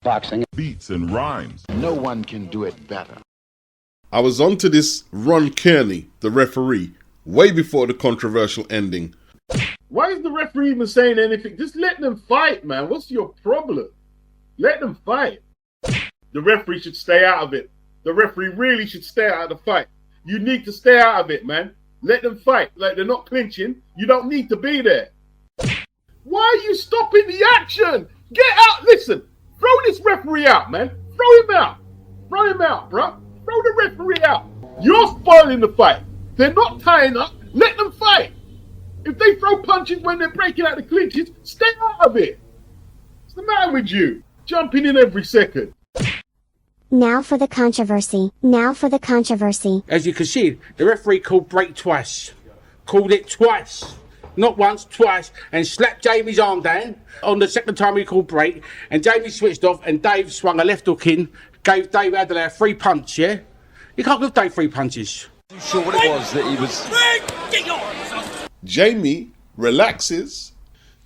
Boxing. Beats and rhymes. No one can do it better. I was on to this Ron Kearney, the referee, way before the controversial ending. Why is the referee even saying anything? Just let them fight, man. What's your problem? Let them fight. The referee should stay out of it. The referee really should stay out of the fight. You need to stay out of it, man. Let them fight. Like, they're not clinching. You don't need to be there. Why are you stopping the action? Get out. Listen, throw this referee out, man. Throw him out. Throw him out, bro. Throw the referee out. You're spoiling the fight. They're not tying up. Let them fight. If they throw punches when they're breaking out the clinches, stay out of it. What's the matter with you? Jumping in every second. Now for the controversy. Now for the controversy. As you can see, the referee called break twice. Called it twice. Not once, twice, and slapped Jamie's arm down on the second time he called break, and Jamie switched off, and Dave swung a left hook in, gave Dave Adeleye a free punch, yeah? You can't give Dave 3 punches. I'm sure what it was that he was... Jamie relaxes.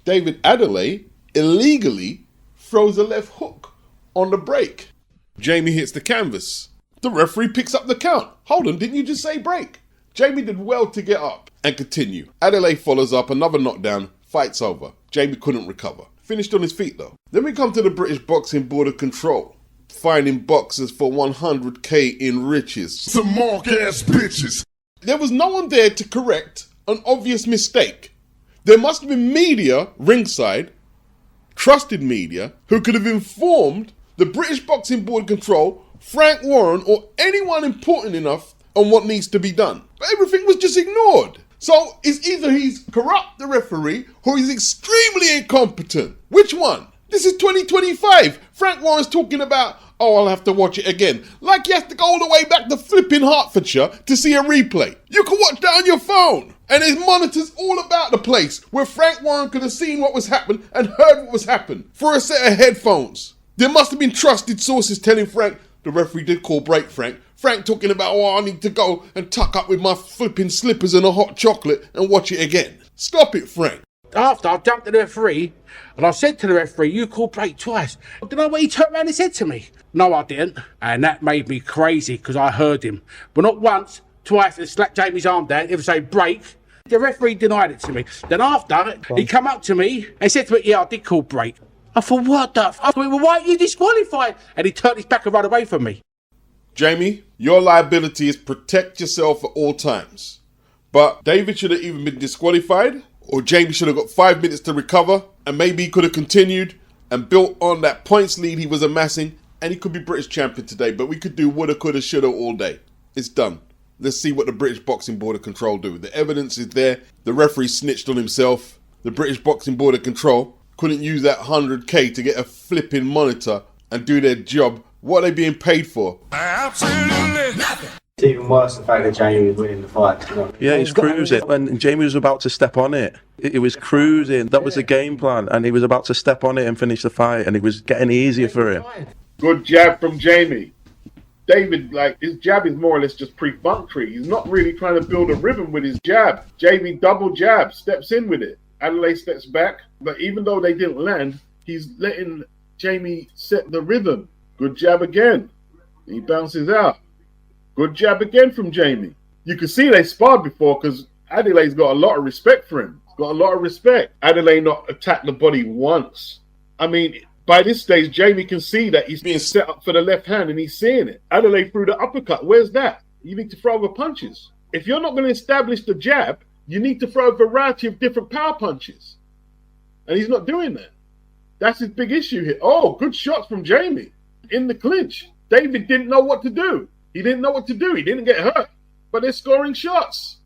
David Adeleye illegally throws a left hook on the break. Jamie hits the canvas. The referee picks up the count. Hold on, didn't you just say break? Jamie did well to get up and continue. Adeleye follows up, another knockdown, fight's over. Jamie couldn't recover. Finished on his feet though. Then we come to the British Boxing Board of Control, fining boxers for 100k in riches. Some mark-ass bitches. There was no one there to correct an obvious mistake. There must have been media ringside, trusted media, who could have informed the British Boxing Board of Control, Frank Warren, or anyone important enough on what needs to be done. But everything was just ignored. So it's either he's corrupt, the referee, or he's extremely incompetent. Which one? This is 2025. Frank Warren's talking about, oh, I'll have to watch it again. Like you have to go all the way back to flipping Hertfordshire to see a replay. You can watch that on your phone. And there's monitors all about the place where Frank Warren could have seen what was happening and heard what was happening for a set of headphones. There must have been trusted sources telling Frank, the referee did call break, Frank. Frank talking about, oh, I need to go and tuck up with my flipping slippers and a hot chocolate and watch it again. Stop it, Frank. After I jumped at the referee, and I said to the referee, you called break twice. Do you know what he turned around and said to me? No, I didn't. And that made me crazy because I heard him. But not once, twice, and slapped Jamie's arm down. If I say break, the referee denied it to me. Then after, he come up to me and said to me, yeah, I did call break. I thought, what the f***? I went, well, why are you disqualified? And he turned his back and ran away from me. Jamie, your liability is protect yourself at all times. But David should have even been disqualified, or Jamie should have got 5 minutes to recover, and maybe he could have continued and built on that points lead he was amassing, and he could be British champion today. But we could do woulda, coulda, shoulda all day. It's done. Let's see what the British Boxing Board of Control do. The evidence is there. The referee snitched on himself. The British Boxing Board of Control couldn't use that 100k to get a flipping monitor and do their job. What are they being paid for? Absolutely nothing. It's even worse the fact that Jamie was winning the fight. You know? Yeah, he's cruising. When Jamie was about to step on it, it was cruising. That was the game plan. And he was about to step on it and finish the fight. And it was getting easier for him. Good jab from Jamie. David, like, his jab is more or less just perfunctory. He's not really trying to build a rhythm with his jab. Jamie double jab, steps in with it. Adeleye steps back. But even though they didn't land, he's letting Jamie set the rhythm. Good jab again. He bounces out. Good jab again from Jamie. You can see they sparred before because Adelaye's got a lot of respect for him. He's got a lot of respect. Adeleye not attacked the body once. I mean, by this stage, Jamie can see that he's being set up for the left hand and he's seeing it. Adeleye threw the uppercut. Where's that? You need to throw other punches. If you're not going to establish the jab, you need to throw a variety of different power punches. And he's not doing that. That's his big issue here. Oh, good shots from Jamie. In the clinch. David didn't know what to do. He didn't know what to do. He didn't get hurt. But they're scoring shots.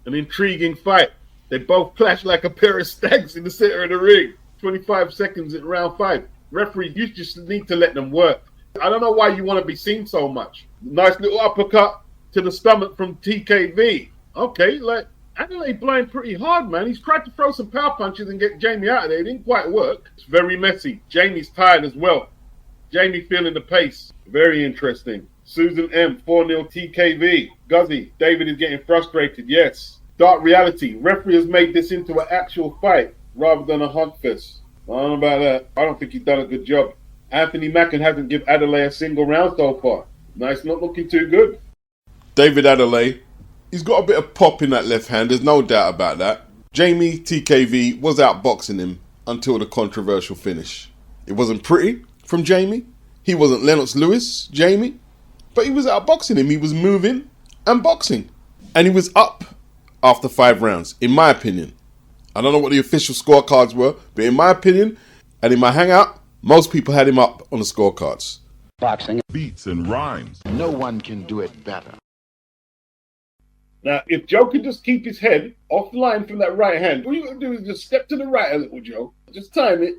An intriguing fight. They both clash like a pair of stags in the center of the ring. 25 seconds in round 5. Referee, you just need to let them work. I don't know why you want to be seen so much. Nice little uppercut to the stomach from TKV. Okay, like, Adeleye blind pretty hard, man. He's tried to throw some power punches and get JEAMIE out of there. It didn't quite work. It's very messy. JEAMIE's tired as well. JEAMIE feeling the pace. Very interesting. Susan M, 4-0 TKV. Guzzy, David is getting frustrated. Yes. Dark reality. Referee has made this into an actual fight rather than a hunt fest. I don't know about that. I don't think he's done a good job. Anthony Mackin hasn't given Adeleye a single round so far. Nice, not looking too good. David Adeleye, he's got a bit of pop in that left hand, there's no doubt about that. JEAMIE, TKV, was outboxing him until the controversial finish. It wasn't pretty from JEAMIE. He wasn't Lennox Lewis, JEAMIE. But he was outboxing him. He was moving and boxing. And he was up after 5 rounds, in my opinion. I don't know what the official scorecards were, but in my opinion, and in my hangout, most people had him up on the scorecards. Boxing. Beats and rhymes. No one can do it better. Now, if Joe could just keep his head offline from that right hand, all you got to do is just step to the right a little, Joe. Just time it.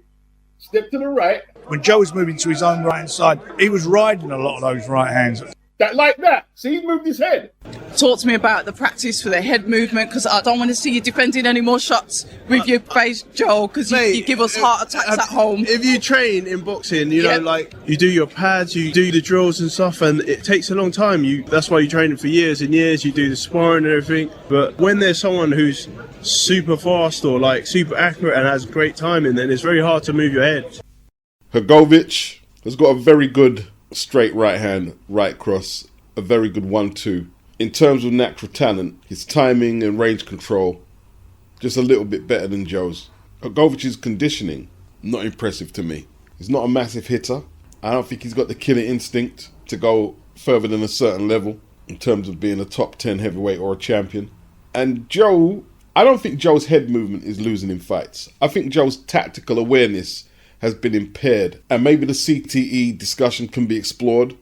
Step to the right. When Joe was moving to his own right hand side, he was riding a lot of those right hands. That like that. See, he moved his head. Talk to me about the practice for the head movement, because I don't want to see you defending any more shots with your face, Joe, because you give us heart attacks at home. If you train in boxing, you know, like you do your pads, you do the drills and stuff, and it takes a long time. That's why you train for years and years. You do the sparring and everything. But when there's someone who's super fast or like super accurate and has great timing, then it's very hard to move your head. Hrgovic has got a very good straight right hand, right cross, a very good 1-2. In terms of natural talent, his timing and range control, just a little bit better than Joe's. Hrgovic's conditioning, not impressive to me. He's not a massive hitter. I don't think he's got the killer instinct to go further than a certain level in terms of being a top 10 heavyweight or a champion. And Joe, I don't think Joe's head movement is losing in fights. I think Joe's tactical awareness has been impaired, and maybe the CTE discussion can be explored,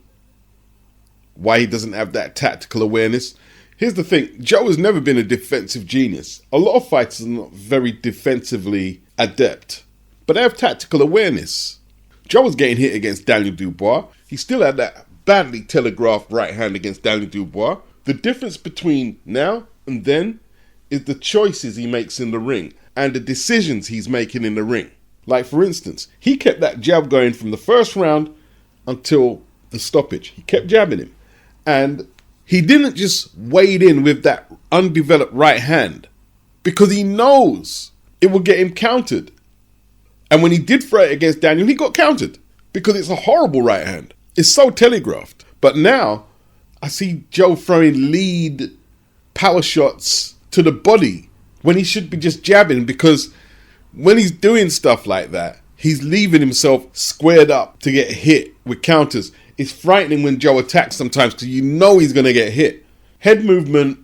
why he doesn't have that tactical awareness. Here's the thing, Joe has never been a defensive genius. A lot of fighters are not very defensively adept, but they have tactical awareness. Joe was getting hit against Daniel Dubois. He still had that badly telegraphed right hand against Daniel Dubois. The difference between now and then is the choices he makes in the ring and the decisions he's making in the ring. Like, for instance, he kept that jab going from the first round until the stoppage. He kept jabbing him. And he didn't just wade in with that undeveloped right hand because he knows it will get him countered. And when he did throw it against Daniel, he got countered because it's a horrible right hand. It's so telegraphed. But now I see Joe throwing lead power shots to the body when he should be just jabbing, because when he's doing stuff like that, he's leaving himself squared up to get hit with counters. It's frightening when Joe attacks sometimes because you know he's going to get hit. Head movement,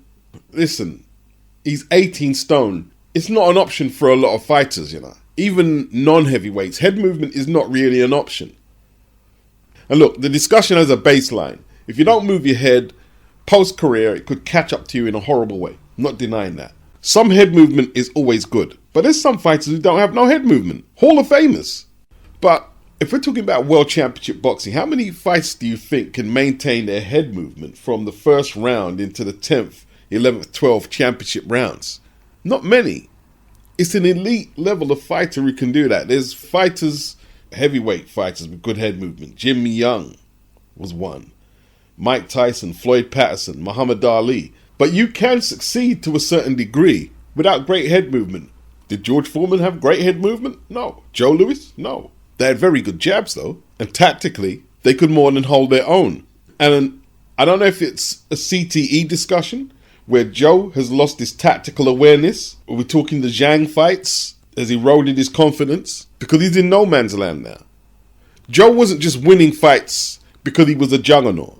listen, he's 18 stone. It's not an option for a lot of fighters, you know. Even non-heavyweights, head movement is not really an option. And look, the discussion has a baseline. If you don't move your head, post-career, it could catch up to you in a horrible way. I'm not denying that. Some head movement is always good. But there's some fighters who don't have no head movement. Hall of Famers. But if we're talking about world championship boxing, how many fights do you think can maintain their head movement from the first round into the 10th, 11th, 12th championship rounds? Not many. It's an elite level of fighter who can do that. There's fighters, heavyweight fighters with good head movement. Jimmy Young was one. Mike Tyson, Floyd Patterson, Muhammad Ali. But you can succeed to a certain degree without great head movement. Did George Foreman have great head movement? No. Joe Louis? No. They had very good jabs though. And tactically, they could more than hold their own. And I don't know if it's a CTE discussion where Joe has lost his tactical awareness. Are we talking the Zhang fights? Has eroded his confidence? Because he's in no man's land now. Joe wasn't just winning fights because he was a juggernaut.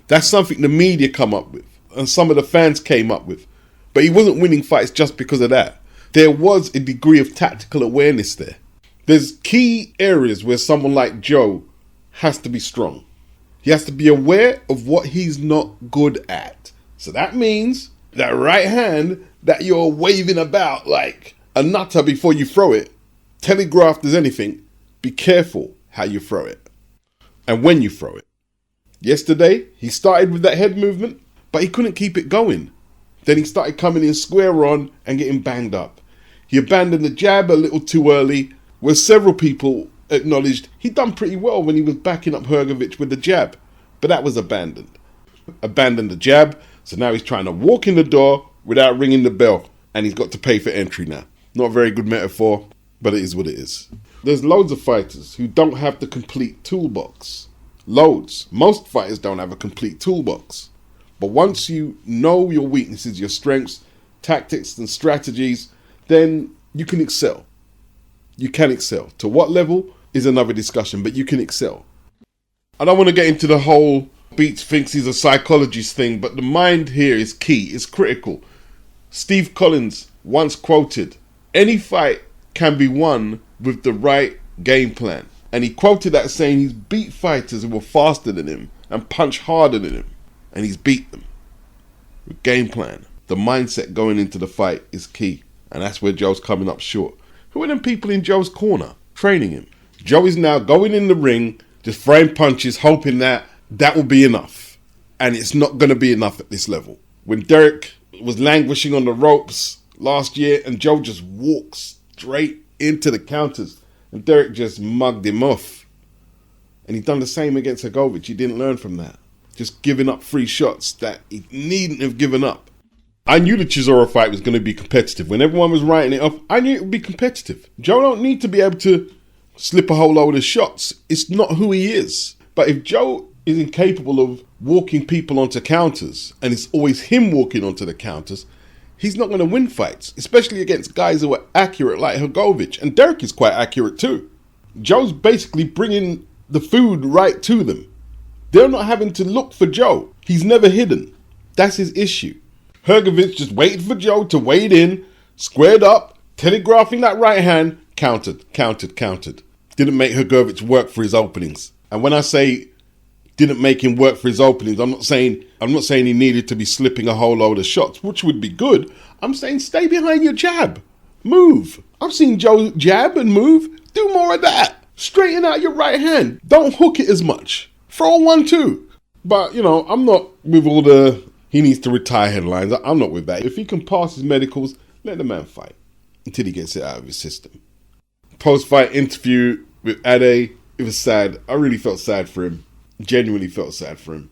That's something the media come up with and some of the fans came up with. But he wasn't winning fights just because of that. There was a degree of tactical awareness there. There's key areas where someone like Joe has to be strong. He has to be aware of what he's not good at. So that means that right hand that you're waving about like a nutter before you throw it, telegraphed as anything, be careful how you throw it. and when you throw it. Yesterday, he started with that head movement, but he couldn't keep it going. Then he started coming in square on and getting banged up. He abandoned the jab a little too early, where several people acknowledged he'd done pretty well when he was backing up Hrgovic with the jab, but that was abandoned. Abandoned the jab, so now he's trying to walk in the door without ringing the bell, and he's got to pay for entry now. Not a very good metaphor, but it is what it is. There's loads of fighters who don't have the complete toolbox. Loads. Most fighters don't have a complete toolbox. But once you know your weaknesses, your strengths, tactics and strategies, then you can excel. You can excel. To what level is another discussion, but you can excel. I don't want to get into the whole Beats thinks he's a psychologist thing, but the mind here is key, it's critical. Steve Collins once quoted, "Any fight can be won with the right game plan." And he quoted that saying he's beat fighters who were faster than him and punch harder than him. And he's beat them. With game plan. The mindset going into the fight is key. And that's where Joe's coming up short. Who are them people in Joe's corner training him? Joe is now going in the ring, just throwing punches, hoping that will be enough. And it's not going to be enough at this level. When Derek was languishing on the ropes last year and Joe just walked straight into the counters and Derek just mugged him off. And he'd done the same against Hrgovic. He didn't learn from that. Just giving up free shots that he needn't have given up. I knew the Chisora fight was going to be competitive. When everyone was writing it off, I knew it would be competitive. Joe don't need to be able to slip a whole load of shots. It's not who he is. But if Joe is incapable of walking people onto counters, and it's always him walking onto the counters, he's not going to win fights, especially against guys who are accurate like Hrgovic. And Derek is quite accurate too. Joe's basically bringing the food right to them. They're not having to look for Joe. He's never hidden. That's his issue. Hrgovic just waited for Joe to wade in, squared up, telegraphing that right hand, countered. Didn't make Hrgovic work for his openings. And when I say didn't make him work for his openings, I'm not saying he needed to be slipping a whole load of shots, which would be good. I'm saying stay behind your jab. Move. I've seen Joe jab and move. Do more of that. Straighten out your right hand. Don't hook it as much. Throw 1-2. But, I'm not with all the he needs to retire headlines. I'm not with that. If he can pass his medicals, let the man fight until he gets it out of his system. Post-fight interview with Adeleye, it was sad. I really felt sad for him. Genuinely felt sad for him.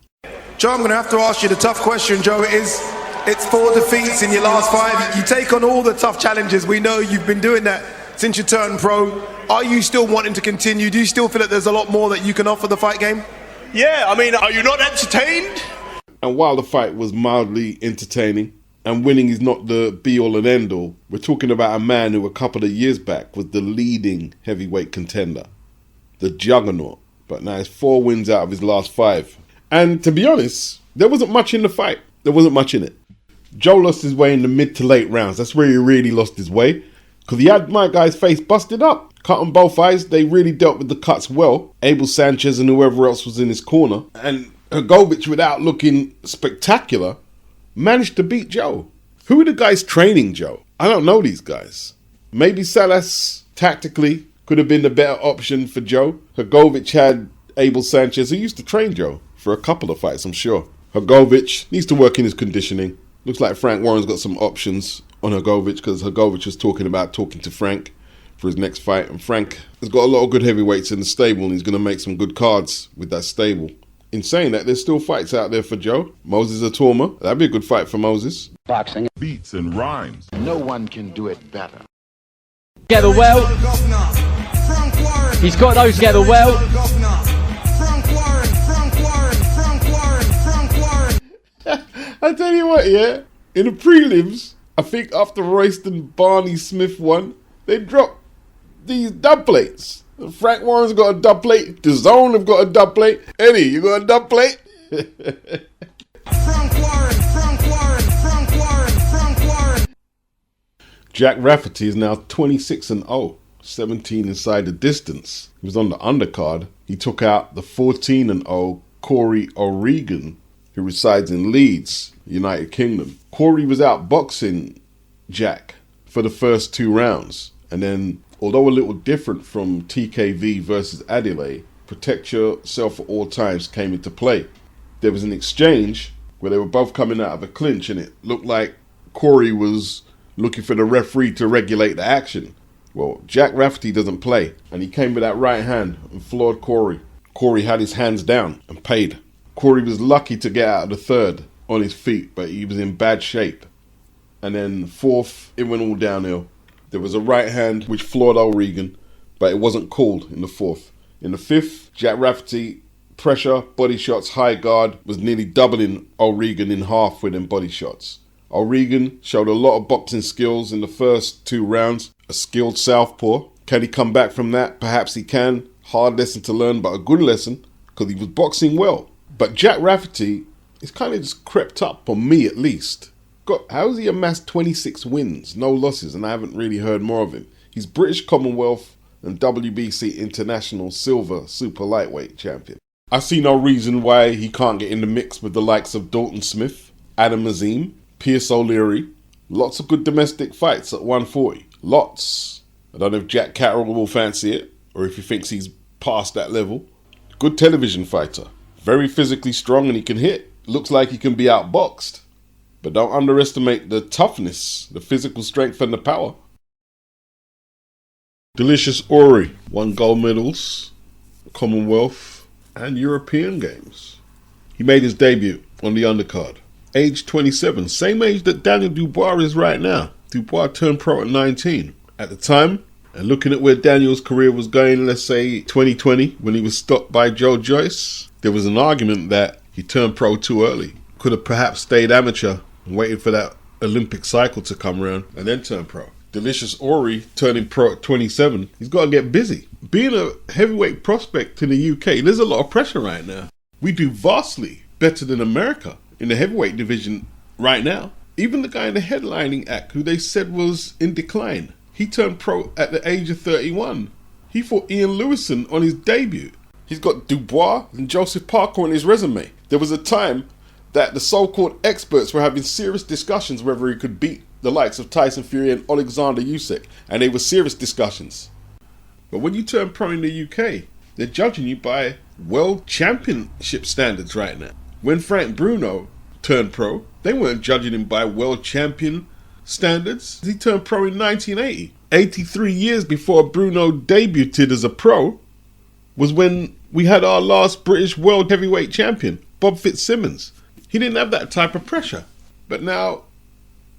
Joe, I'm going to have to ask you the tough question, Joe. It's 4 defeats in your last 5. You take on all the tough challenges. We know you've been doing that since you turned pro. Are you still wanting to continue? Do you still feel that there's a lot more that you can offer the fight game? Yeah, are you not entertained? And while the fight was mildly entertaining, and winning is not the be-all and end-all, we're talking about a man who a couple of years back was the leading heavyweight contender. The juggernaut. But now it's 4 wins out of his last 5. And to be honest, there wasn't much in the fight. There wasn't much in it. Joe lost his way in the mid to late rounds. That's where he really lost his way. Because he had my guy's face busted up. Cut on both eyes. They really dealt with the cuts well. Abel Sanchez and whoever else was in his corner. And Hrgovic, without looking spectacular, managed to beat Joe. Who are the guys training Joe? I don't know these guys. Maybe Salas, tactically, could have been the better option for Joe. Hrgovic had Abel Sanchez, who used to train Joe for a couple of fights, I'm sure. Hrgovic needs to work in his conditioning. Looks like Frank Warren's got some options on Hrgovic, because Hrgovic was talking to Frank for his next fight. And Frank has got a lot of good heavyweights in the stable, and he's going to make some good cards with that stable. In saying that, there's still fights out there for Joe. Moses Atoma, that'd be a good fight for Moses. Boxing. Beats and rhymes. No one can do it better. Together well. He's got those together well. I tell you what, yeah. In the prelims, I think after Royston Barney Smith won, they dropped these dub plates. Frank Warren's got a dub plate. DAZN have got a dub plate. Eddie, you got a dub plate? Jack Rafferty is now 26-0, 17 inside the distance. He was on the undercard. He took out the 14-0 CORY REGAN, who resides in Leeds, United Kingdom. CORY was out boxing Jack for the first 2 rounds. And then, although a little different from TKV versus Adeleye, protect yourself at all times came into play. There was an exchange where they were both coming out of a clinch, and it looked like Corey was looking for the referee to regulate the action. Well, Jack Rafferty doesn't play, and he came with that right hand and floored Corey. Corey had his hands down and paid. Corey was lucky to get out of the third on his feet, but he was in bad shape. And then fourth, it went all downhill. There was a right hand which floored Regan, but it wasn't called in the fourth. In the fifth, Jack Rafferty, pressure, body shots, high guard, was nearly doubling Regan in half with them body shots. Regan showed a lot of boxing skills in the first 2 rounds, a skilled southpaw. Can he come back from that? Perhaps he can. Hard lesson to learn, but a good lesson, because he was boxing well. But Jack Rafferty is kind of just crept up, on me at least. How's he amassed 26 wins, no losses, and I haven't really heard more of him? He's British Commonwealth and WBC International Silver Super Lightweight Champion. I see no reason why he can't get in the mix with the likes of Dalton Smith, Adam Azim, Pierce O'Leary. Lots of good domestic fights at 140. Lots. I don't know if Jack Carroll will fancy it, or if he thinks he's past that level. Good television fighter. Very physically strong, and he can hit. Looks like he can be outboxed. But don't underestimate the toughness, the physical strength and the power. Delicious Orie won gold medals, Commonwealth and European Games. He made his debut on the undercard. Age 27, same age that Daniel Dubois is right now. Dubois turned pro at 19. At the time, and looking at where Daniel's career was going, let's say 2020, when he was stopped by Joyce, there was an argument that he turned pro too early. Could have perhaps stayed amateur and waited for that Olympic cycle to come around and then turn pro. Delicious Orie turning pro at 27, he's got to get busy. Being a heavyweight prospect in the UK, there's a lot of pressure right now. We do vastly better than America in the heavyweight division right now. Even the guy in the headlining act, who they said was in decline, he turned pro at the age of 31. He fought Ian Lewison on his debut. He's got Dubois and Joseph Parker on his resume. There was a time that the so-called experts were having serious discussions whether he could beat the likes of Tyson Fury and Alexander Usyk, and they were serious discussions. But when you turn pro in the UK, they're judging you by world championship standards right now. When Frank Bruno turned pro, they weren't judging him by world champion standards. He turned pro in 1980. 83 years before Bruno debuted as a pro was when we had our last British world heavyweight champion, Bob Fitzsimmons. He didn't have that type of pressure. But now,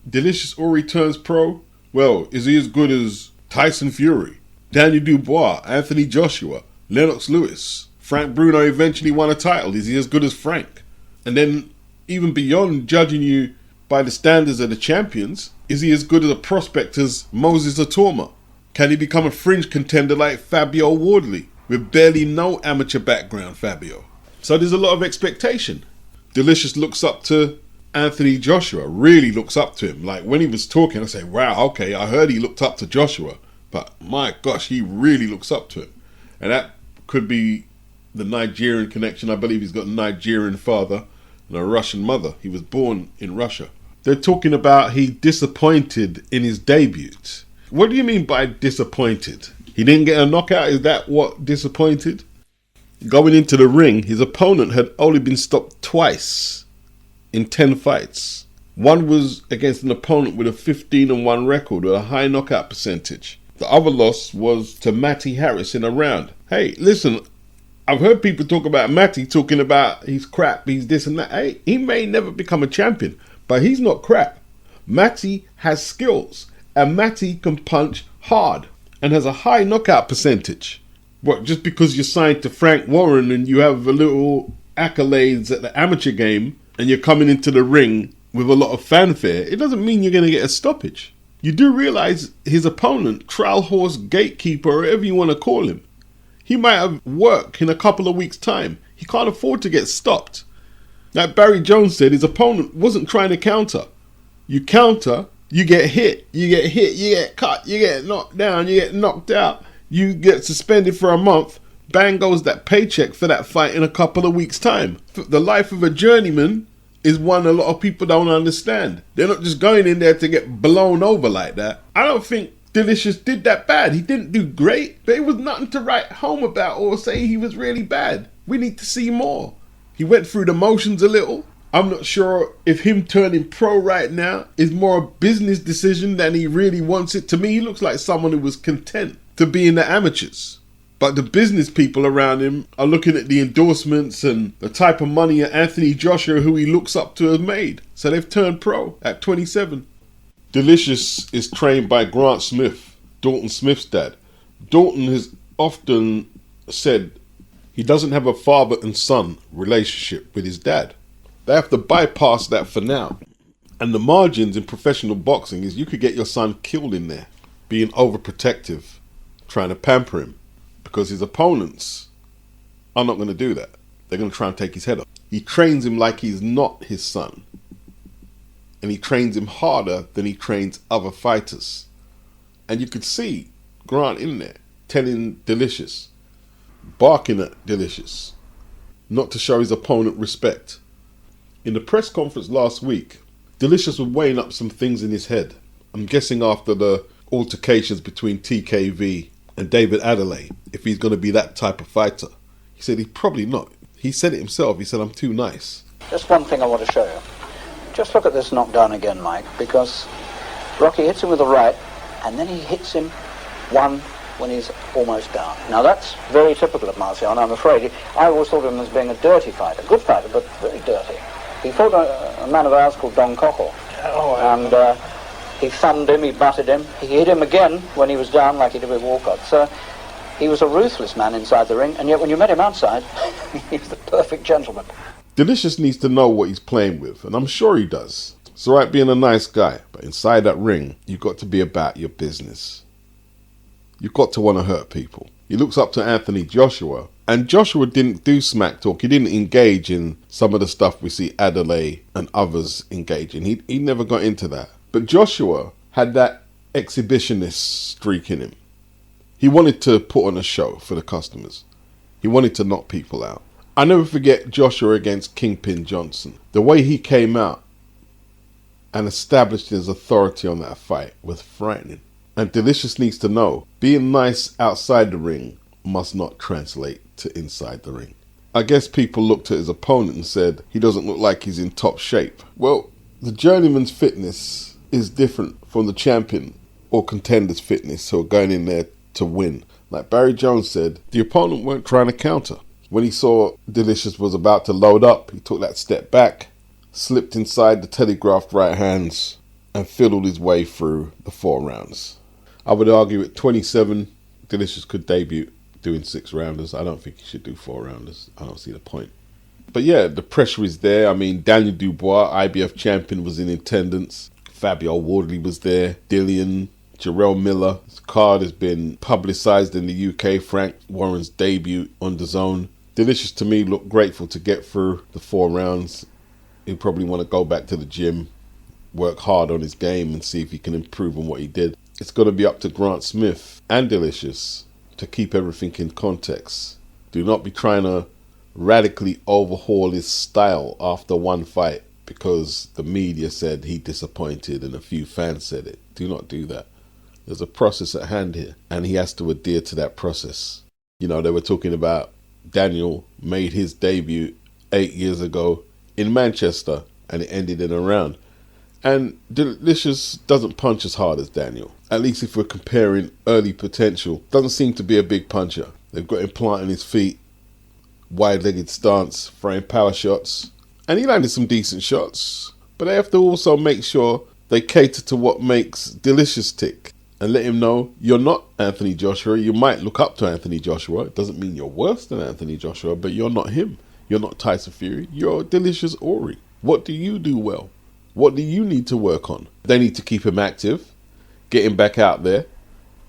Delicious Orie turns pro. Well, is he as good as Tyson Fury, Daniel Dubois, Anthony Joshua, Lennox Lewis? Frank Bruno eventually won a title. Is he as good as Frank? And then, even beyond judging you by the standards of the champions, is he as good as a prospect as Moses Atoma? Can he become a fringe contender like Fabio Wardley, with barely no amateur background, Fabio? So there's a lot of expectation. Delicious looks up to Anthony Joshua, really looks up to him. Like when he was talking, I say, wow, okay, I heard he looked up to Joshua, but my gosh, he really looks up to him. And that could be the Nigerian connection. I believe he's got a Nigerian father and a Russian mother. He was born in Russia. They're talking about he disappointed in his debut. What do you mean by disappointed? He didn't get a knockout? Is that what disappointed? Going into the ring, his opponent had only been stopped twice in 10 fights. One was against an opponent with a 15-1 record with a high knockout percentage. The other loss was to Matty Harris in a round. Hey, listen, I've heard people talk about Matty, talking about he's crap, he's this and that. Hey, he may never become a champion, but he's not crap. Matty has skills, and Matty can punch hard and has a high knockout percentage. What, just because you're signed to Frank Warren and you have a little accolades at the amateur game and you're coming into the ring with a lot of fanfare, it doesn't mean you're going to get a stoppage. You do realize his opponent, trial horse, gatekeeper, or whatever you want to call him, he might have work in a couple of weeks' time. He can't afford to get stopped. Like Barry Jones said, his opponent wasn't trying to counter. You counter, you get hit, you get cut, you get knocked down, you get knocked out. You get suspended for a month, bang goes that paycheck for that fight in a couple of weeks' time. The life of a journeyman is one a lot of people don't understand. They're not just going in there to get blown over like that. I don't think Delicious did that bad. He didn't do great, but it was nothing to write home about or say he was really bad. We need to see more. He went through the motions a little. I'm not sure if him turning pro right now is more a business decision than he really wants it. To me, he looks like someone who was content to be in the amateurs. But the business people around him are looking at the endorsements and the type of money Anthony Joshua, who he looks up to, has made. So they've turned pro at 27. Delicious is trained by Grant Smith, Dalton Smith's dad. Dalton has often said he doesn't have a father and son relationship with his dad. They have to bypass that for now. And the margins in professional boxing is you could get your son killed in there, being overprotective, trying to pamper him, because his opponents are not going to do that. They're going to try and take his head off. He trains him like he's not his son. And he trains him harder than he trains other fighters. And you could see Grant in there telling Delicious, barking at Delicious, not to show his opponent respect. In the press conference last week, Delicious was weighing up some things in his head. I'm guessing after the altercations between TKV and David Adeleye, if he's going to be that type of fighter. He said he's probably not. He said it himself. He said, I'm too nice. Just one thing I want to show you. Just look at this knockdown again, Mike, because Rocky hits him with the right, and then he hits him one when he's almost down. Now that's very typical of Marciano, I'm afraid. I always thought of him as being a dirty fighter, good fighter, but very dirty. He fought a man of ours called Don Cockle, and he thumbed him, he butted him, he hit him again when he was down like he did with Walcott. So he was a ruthless man inside the ring, and yet when you met him outside, he was the perfect gentleman. Delicious needs to know what he's playing with, and I'm sure he does. It's all right being a nice guy, but inside that ring, you've got to be about your business. You've got to want to hurt people. He looks up to Anthony Joshua, and Joshua didn't do smack talk. He didn't engage in some of the stuff we see Adeleye and others engage in. He never got into that. But Joshua had that exhibitionist streak in him. He wanted to put on a show for the customers. He wanted to knock people out. I never forget Joshua against Kingpin Johnson. The way he came out and established his authority on that fight was frightening. And Delicious needs to know, being nice outside the ring must not translate to inside the ring. I guess people looked at his opponent and said, he doesn't look like he's in top shape. Well, the journeyman's fitness is different from the champion or contender's fitness who are going in there to win. Like Barry Jones said, the opponent weren't trying to counter. When he saw Delicious was about to load up, he took that step back, slipped inside the telegraphed right hands, and fiddled his way through the 4 rounds. I would argue at 27, Delicious could debut doing 6 rounders. I don't think he should do 4 rounders. I don't see the point. But yeah, the pressure is there. I mean, Daniel Dubois, IBF champion, was in attendance. Fabio Wardley was there. Dillian, Jarrell Miller. His card has been publicised in the UK. Frank Warren's debut on DAZN. Delicious, to me, looked grateful to get through the 4 rounds. He'll probably want to go back to the gym, work hard on his game and see if he can improve on what he did. It's going to be up to Grant Smith and Delicious to keep everything in context. Do not be trying to radically overhaul his style after one fight because the media said he disappointed and a few fans said it. Do not do that. There's a process at hand here, and he has to adhere to that process. You know, they were talking about Daniel made his debut 8 years ago in Manchester, and it ended in a round. And Delicious doesn't punch as hard as Daniel. At least if we're comparing early potential. Doesn't seem to be a big puncher. They've got him planting his feet, wide-legged stance, throwing power shots. And he landed some decent shots. But they have to also make sure they cater to what makes Delicious tick. And let him know, you're not Anthony Joshua. You might look up to Anthony Joshua. It doesn't mean you're worse than Anthony Joshua, but you're not him. You're not Tyson Fury. You're Delicious Orie. What do you do well? What do you need to work on? They need to keep him active, get him back out there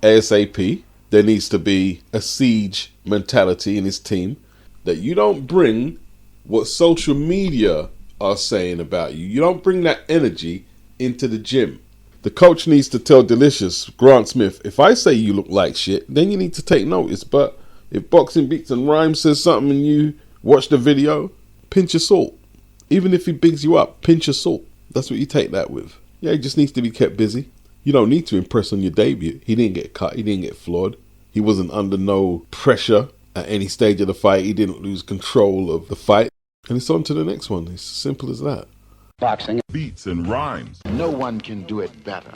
ASAP. There needs to be a siege mentality in his team that you don't bring what social media are saying about you. You don't bring that energy into the gym. The coach needs to tell Delicious, Grant Smith, if I say you look like shit, then you need to take notice. But if Boxing Beats and Rhymes says something and you watch the video, pinch your salt. Even if he bigs you up, pinch your salt. That's what you take that with. Yeah, he just needs to be kept busy. You don't need to impress on your debut. He didn't get cut. He didn't get floored. He wasn't under no pressure at any stage of the fight. He didn't lose control of the fight. And it's on to the next one. It's as simple as that. Boxing. Beats and rhymes. No one can do it better.